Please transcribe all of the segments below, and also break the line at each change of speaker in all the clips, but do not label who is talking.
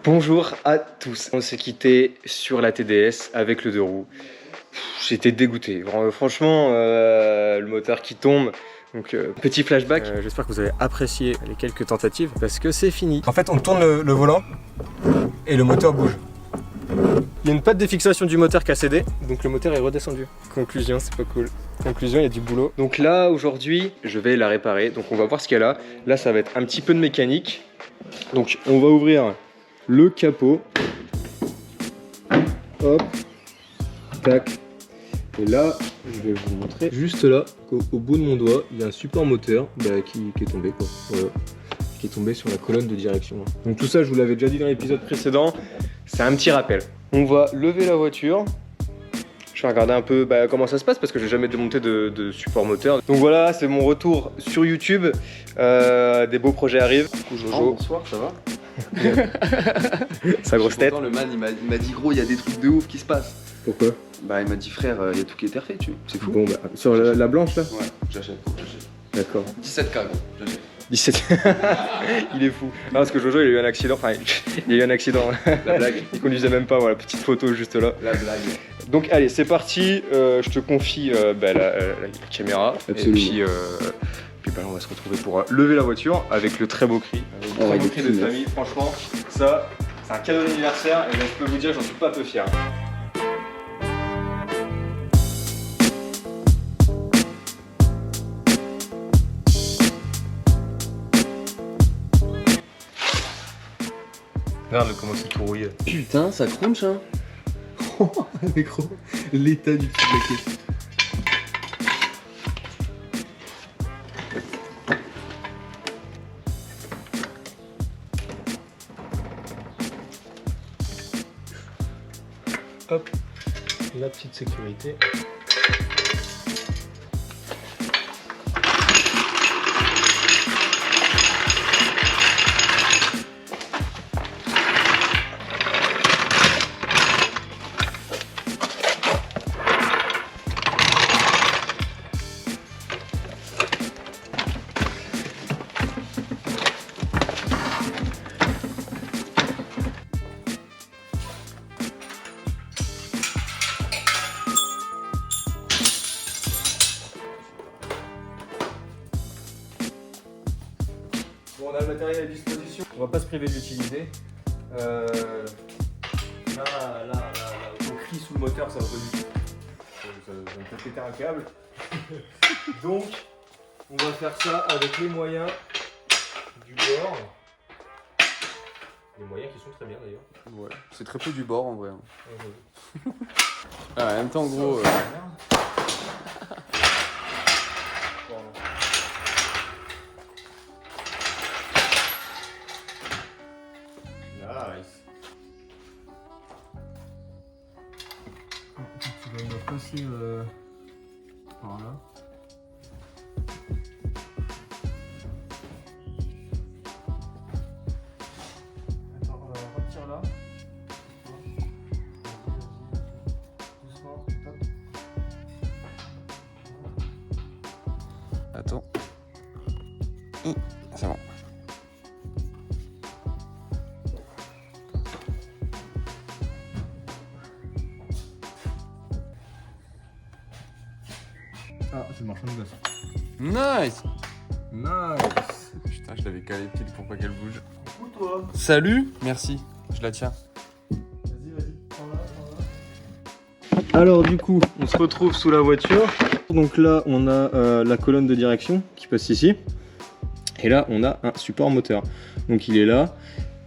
Bonjour à tous. On s'est quitté sur la TDS avec le 2 roues. J'étais dégoûté. Franchement, le moteur qui tombe. Donc petit flashback. J'espère que vous avez apprécié les quelques tentatives parce que c'est fini. En fait, on tourne le volant et le moteur bouge. Il y a une patte de fixation du moteur qui a cédé, donc le moteur est redescendu. Conclusion, c'est pas cool. Conclusion, il y a du boulot. Donc là, aujourd'hui, je vais la réparer. Donc on va voir ce qu'il y a là. Là, ça va être un petit peu de mécanique. Donc on va ouvrir le capot. Hop. Tac. Et là, je vais vous montrer. Juste là, au bout de mon doigt, il y a un support moteur qui est tombé, quoi. Voilà. Qui est tombé sur la colonne de direction. Donc tout ça, je vous l'avais déjà dit dans l'épisode précédent. C'est un petit rappel. On va lever la voiture. Je vais regarder un peu comment ça se passe parce que je n'ai jamais démonté de support moteur. Donc voilà, c'est mon retour sur YouTube. Des beaux projets arrivent. Coucou Jojo.
Oh, bonsoir, ça va?
Sa grosse tête.
Le man, il m'a dit gros, il y a des trucs de ouf qui se passent.
Pourquoi?
Bah il m'a dit frère, il y a tout qui est refait, c'est fou.
Bon sur la blanche là?
Ouais, j'achète.
D'accord.
17K gros, j'achète.
17. Il est fou. Non, parce que Jojo il a eu un accident. Enfin, il a eu un accident.
La blague.
Il conduisait même pas. Voilà, petite photo juste là.
La blague.
Donc allez, c'est parti. Je te confie la caméra.
Absolument.
Et puis on va se retrouver pour lever la voiture avec le très beau cri. Le très beau cri de famille. Franchement, ça, c'est un cadeau d'anniversaire. Et je peux vous dire, j'en suis pas peu fier. Regarde comment c'est tout rouillé.
Putain, ça crunch hein.
Mais gros, l'état du petit paquet. Hop, la petite sécurité. Bon, on a le matériel à disposition, on va pas se priver de l'utiliser. Là, au cri sous le moteur, ça va pas du tout. Ça va me faire péter un câble. Donc, on va faire ça avec les moyens du bord. Les moyens qui sont très bien d'ailleurs.
Ouais, c'est très peu du bord en vrai. En même temps gros.
Nice. Tu vas me passer par là. Attends, retire là. Doucement, top.
Attends. C'est bon.
Ah, c'est le marchand de glace.
Nice.
Nice.
Putain, je l'avais calé pile pour pas qu'elle bouge.
Coucou toi.
Salut. Merci. Je la tiens.
Vas-y, prends-la. Alors du coup, on se retrouve sous la voiture. Donc là, on a la colonne de direction qui passe ici. Et là, on a un support moteur. Donc il est là.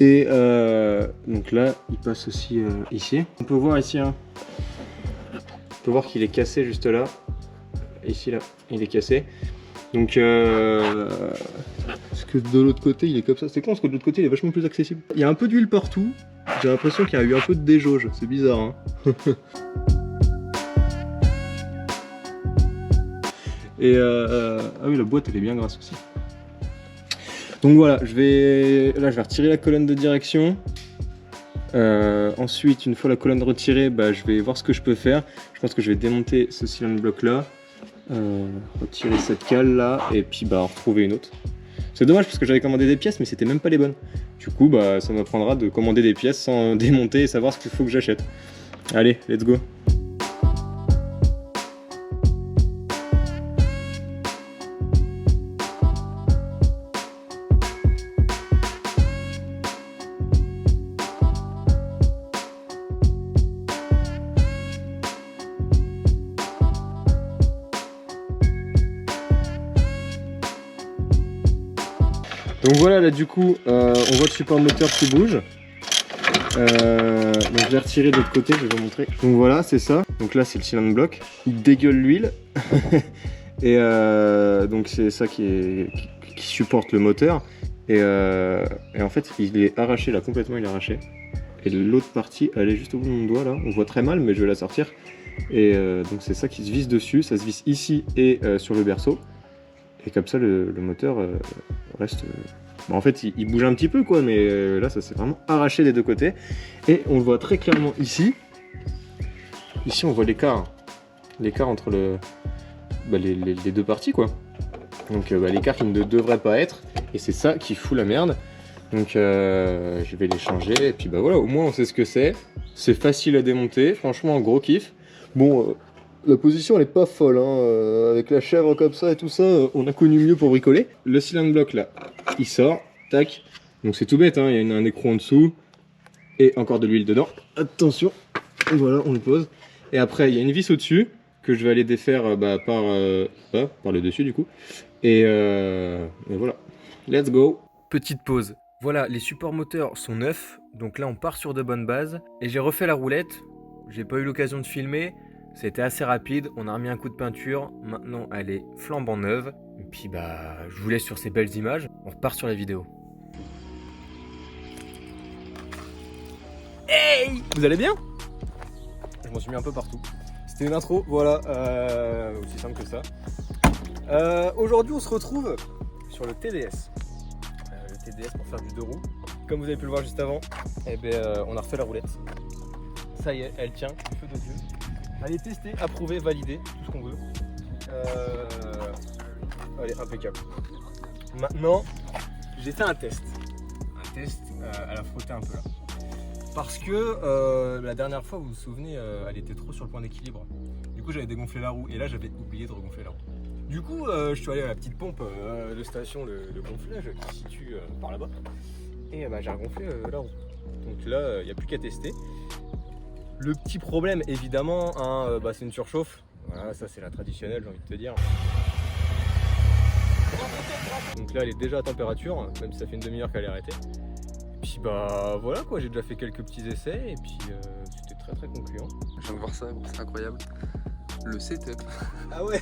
Et donc là, il passe aussi ici. On peut voir ici, on peut voir qu'il est cassé juste là. Ici, là, il est cassé. Donc, parce que de l'autre côté, il est comme ça. C'est con, parce que de l'autre côté, il est vachement plus accessible. Il y a un peu d'huile partout. J'ai l'impression qu'il y a eu un peu de déjauge. C'est bizarre, hein. Et ah oui, la boîte, elle est bien grasse aussi. Donc voilà, je vais retirer la colonne de direction. Ensuite, une fois la colonne retirée, je vais voir ce que je peux faire. Je pense que je vais démonter ce cylinder block là, retirer cette cale là, et puis en retrouver une autre. C'est dommage parce que j'avais commandé des pièces mais c'était même pas les bonnes. Du coup bah ça m'apprendra de commander des pièces sans démonter et savoir ce qu'il faut que j'achète. Allez, let's go. Donc voilà, là du coup, on voit le support de moteur qui bouge. Donc je vais retirer de l'autre côté, je vais vous montrer. Donc voilà, c'est ça. Donc là, c'est le cylinder block. Il dégueule l'huile. Et donc c'est ça qui supporte le moteur. Et en fait, il est arraché là, complètement il est arraché. Et l'autre partie, elle est juste au bout de mon doigt là. On voit très mal, mais je vais la sortir. Et donc c'est ça qui se visse dessus. Ça se visse ici et sur le berceau. Et comme ça, le moteur reste... Bon, en fait, il bouge un petit peu, quoi, mais là, ça s'est vraiment arraché des deux côtés. Et on le voit très clairement ici. Ici, on voit l'écart. L'écart entre les deux parties, quoi. Donc, l'écart qui ne devrait pas être. Et c'est ça qui fout la merde. Donc, je vais les changer. Et puis, bah voilà, au moins, on sait ce que c'est. C'est facile à démonter. Franchement, gros kiff. Bon... La position elle est pas folle, hein. Avec la chèvre comme ça et tout ça, on a connu mieux pour bricoler. Le cylinder block là, il sort, tac. Donc c'est tout bête, hein. Il y a un écrou en dessous et encore de l'huile dedans. Attention, voilà, on le pose. Et après il y a une vis au-dessus que je vais aller défaire par le dessus du coup. Et voilà, let's go.
Petite pause. Voilà, les supports moteurs sont neufs, donc là on part sur de bonnes bases. Et j'ai refait la roulette, j'ai pas eu l'occasion de filmer. C'était assez rapide, on a remis un coup de peinture, maintenant elle est flambant neuve. Et puis bah, je vous laisse sur ces belles images, on repart sur la vidéo. Hey, vous allez bien? Je m'en suis mis un peu partout. C'était une intro, voilà, aussi simple que ça. Aujourd'hui on se retrouve sur le TDS. Le TDS pour faire du 2 roues. Comme vous avez pu le voir juste avant, on a refait la roulette. Ça y est, elle tient, du feu de Dieu. Elle est testée, approuvée, validée, tout ce qu'on veut. Elle est impeccable. Maintenant, j'ai fait un test. Elle a frotté un peu là. Parce que la dernière fois, vous vous souvenez, elle était trop sur le point d'équilibre. Du coup, j'avais dégonflé la roue et là, j'avais oublié de regonfler la roue. Du coup, je suis allé à la petite pompe de station de gonflage qui se situe par là-bas. Et j'ai regonflé la roue. Donc là, il n'y a plus qu'à tester. Le petit problème, évidemment, c'est une surchauffe. Voilà, ça c'est la traditionnelle, j'ai envie de te dire. Donc là, elle est déjà à température, même si ça fait une demi-heure qu'elle est arrêtée. Et puis bah voilà quoi, j'ai déjà fait quelques petits essais et puis c'était très très concluant.
Je viens de voir ça, c'est incroyable. Le setup.
Ah ouais.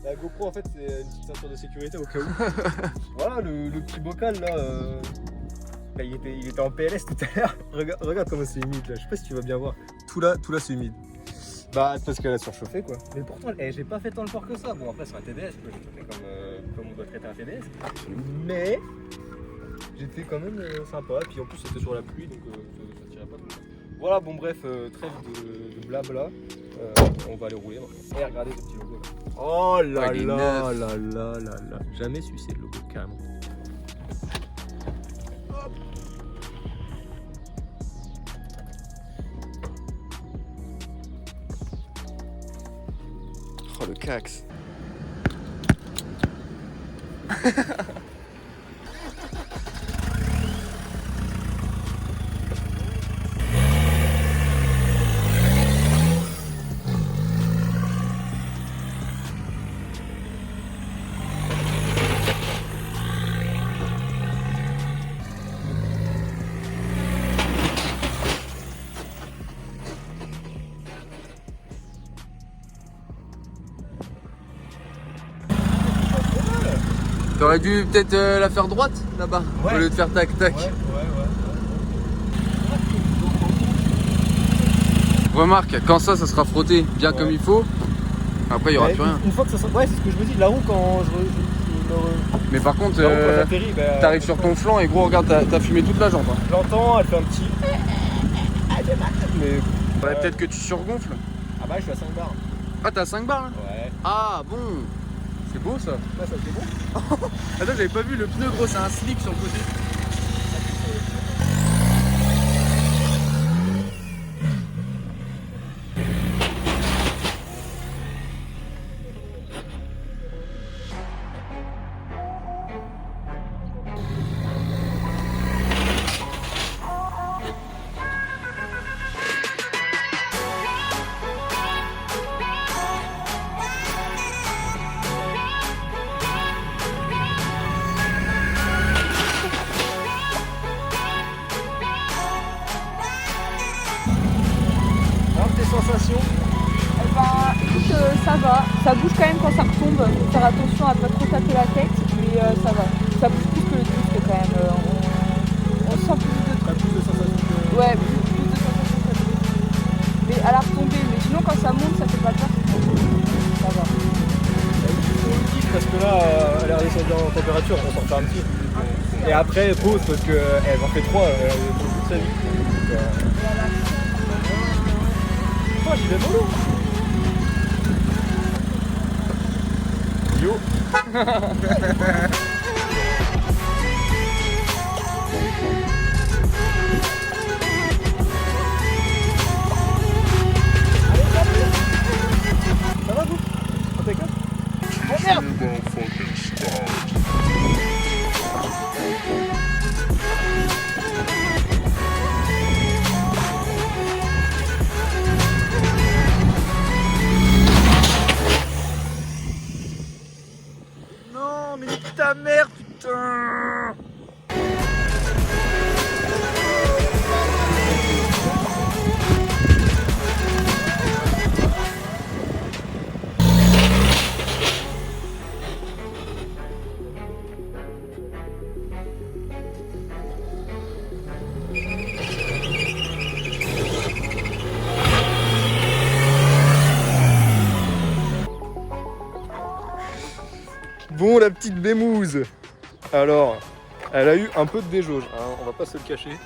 La GoPro en fait c'est une petite ceinture de sécurité au cas où. Voilà le petit bocal là. Il était en PLS tout à l'heure. Regarde comment c'est humide là. Je sais pas si tu vas bien voir. Tout là c'est humide. Bah parce qu'elle a surchauffé quoi. Mais pourtant j'ai pas fait tant le fort que ça. Bon après sur un TDS, j'ai fait comme on doit traiter un TDS. Mais j'étais quand même sympa. Et puis en plus c'était sur la pluie donc ça tirait pas tout le temps. Voilà bon bref, trêve de blabla. On va aller rouler maintenant. Et regardez le petit logo là. Oh là là. Jamais sucé le logo carrément.
Oh le cax. T'aurais dû peut-être la faire droite là-bas, au lieu de faire tac-tac. Ouais. Remarque, quand ça sera frotté bien comme il faut, après il n'y aura plus rien.
Une fois que ça sera... Ouais, c'est ce que je me dis, la roue quand
Mais par contre,
j'atterris,
t'arrives sur ton flanc et gros, regarde, t'as fumé toute la jambe. Hein.
J'entends, elle fait un petit... Mais...
Ouais, peut-être que tu surgonfles.
Ah bah je suis à 5 bars.
Ah t'as 5 bars là.
Ouais.
Ah bon. C'est beau ça.
Ouais, ça c'est bon.
Attends, j'avais pas vu le pneu gros, c'est un slick sur le côté.
Alors tes sensations?
Eh ben, écoute, ça va. Ça bouge quand même quand ça retombe. Faut faire attention à pas trop taper la tête, mais ça va. Ça bouge plus que le disque quand même. On sent plus de
T'as plus de sensations que...
Ouais, plus de sensations que le disque. Mais à la retombée, mais sinon quand ça monte, ça fait pas peur. Ça va.
Parce que là, elle est redescendue en température, on s'en fait un petit. Et après, pause parce qu'elle en fait 3, elle pose toute sa vie. Oh, j'y vais mollo. Yo. Ça va vous? Impeccable. Oh merde! Non, mais ta mère, putain! Bon, la petite bémouze. Alors, elle a eu un peu de déjauge, hein, on va pas se le cacher.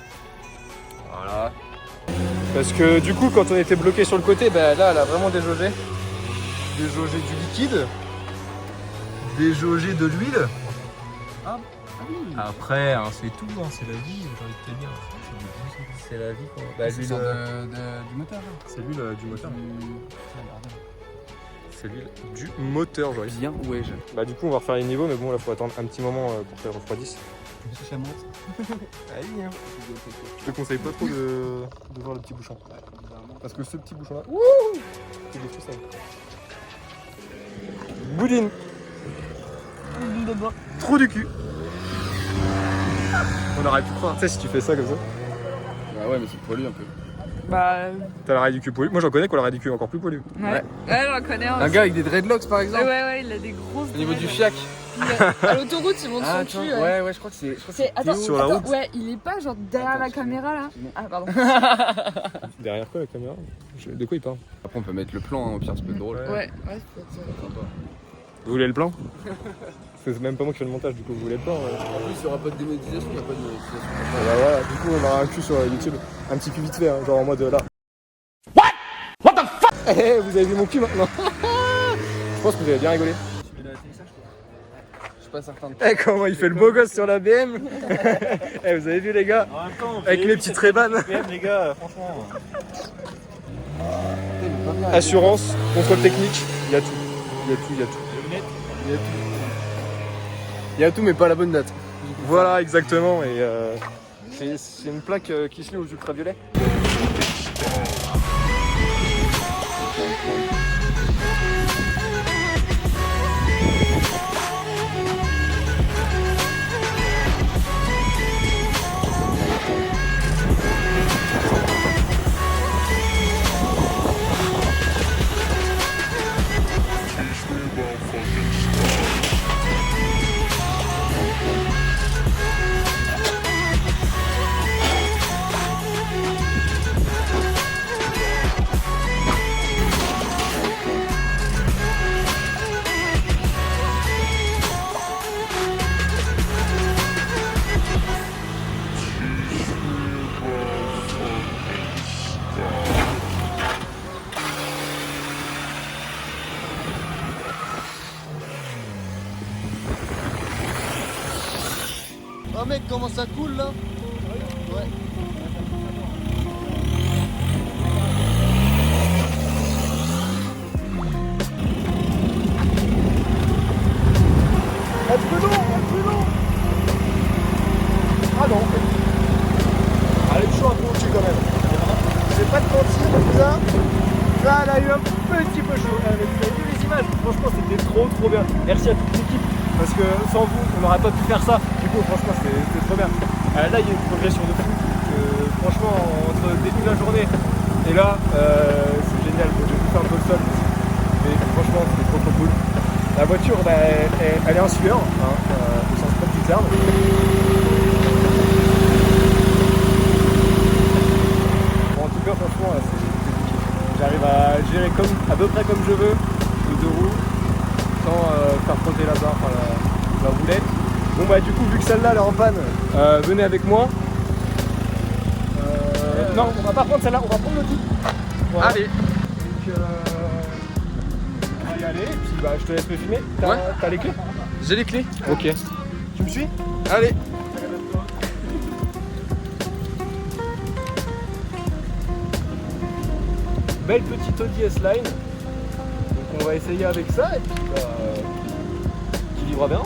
Voilà. Parce que du coup, quand on était bloqué sur le côté, bah, là, elle a vraiment déjaugé. Déjaugé du liquide. Déjaugé de l'huile. Après, hein, c'est tout, hein, c'est la vie, j'ai envie de te dire. C'est la vie, quoi. Bah,
C'est
l'huile,
du moteur.
c'est l'huile du moteur. C'est l'huile du moteur, j'aurais dit.
Bien, ouais.
Bah du coup on va refaire les niveaux, mais bon là faut attendre un petit moment pour qu'elle refroidisse. Allez, hein. Je te conseille pas trop de voir le petit bouchon. Parce que ce petit bouchon là, il est tout ça. Boudine. Trou du cul. On aurait pu croire, tu sais, si tu fais ça comme ça.
Bah ouais, mais c'est poilu un peu.
Bah,
T'as l'arrêt du cul poilu. Moi j'en connais qui ont l'arrêt du cul encore plus poilu.
ouais. Ouais, j'en connais un.
Un gars avec des dreadlocks par exemple.
Ouais, il a des grosses.
Au niveau du
dreads.
fiac.
À l'autoroute, il monte son cul.
Ouais, je crois que c'est.
Attends,
Sur la route.
ouais, il est pas genre derrière la caméra là. Ah, pardon.
Derrière quoi la caméra? De quoi il parle?
Après, on peut mettre le plan, hein, au pire, ça peut être drôle.
Ouais, ça peut être
Sympa.
Vous voulez le plan? Parce que c'est même pas moi qui fais le montage, du coup vous voulez le plan?
En plus, il n'y aura pas de démonétisation, il n'y a pas de monétisation.
Ah bah voilà, du coup on aura un cul sur YouTube, un petit cul vite fait, hein, genre en mode là. What the fuck? Eh, vous avez vu mon cul maintenant? Je pense que vous avez bien rigolé.
Je suis pas certain.
Eh, comment il fait le beau gosse sur la BM. Eh, vous avez vu les gars? Avec mes petites rébanes.
Les gars, franchement.
Assurance, contrôle technique, il y a tout. Il y a tout, il y a tout.
Il y a tout, mais pas la bonne date.
Voilà, exactement. Et c'est une plaque qui se lit aux ultraviolets. mec, comment ça coule là? Ouais. Prudent. Ah non, en fait. Elle est chaud un peu au-dessus quand même. Je vais pas te mentir, ça elle a eu un petit peu chaud. Vous avez vu les images? Franchement, c'était trop bien. Merci à toute l'équipe. Parce que sans vous, on n'aurait pas pu faire ça. Du coup, franchement, c'était trop bien. Là, il y a une progression de fou. Franchement, entre le début de la journée et là, c'est génial. Bon, j'ai poussé un peu le sol. Mais franchement, c'était trop cool. La voiture, bah, elle est en sueur, hein, au sens propre du terme. Bon, en tout cas, franchement, c'est nickel. J'arrive à gérer à peu près comme je veux les deux roues, sans faire frotter la barre, enfin, la roulette. Bon bah du coup, vu que celle-là elle est en panne, venez avec moi. Non, on va pas prendre celle-là, on va prendre le tout. Voilà.
Allez.
Donc, on va y aller, et puis bah, je te laisse me filmer. T'as les clés?
J'ai les clés.
Ok. Tu me suis?
Allez.
Belle petite Audi S-Line. Donc on va essayer avec ça et puis qui vivra bien.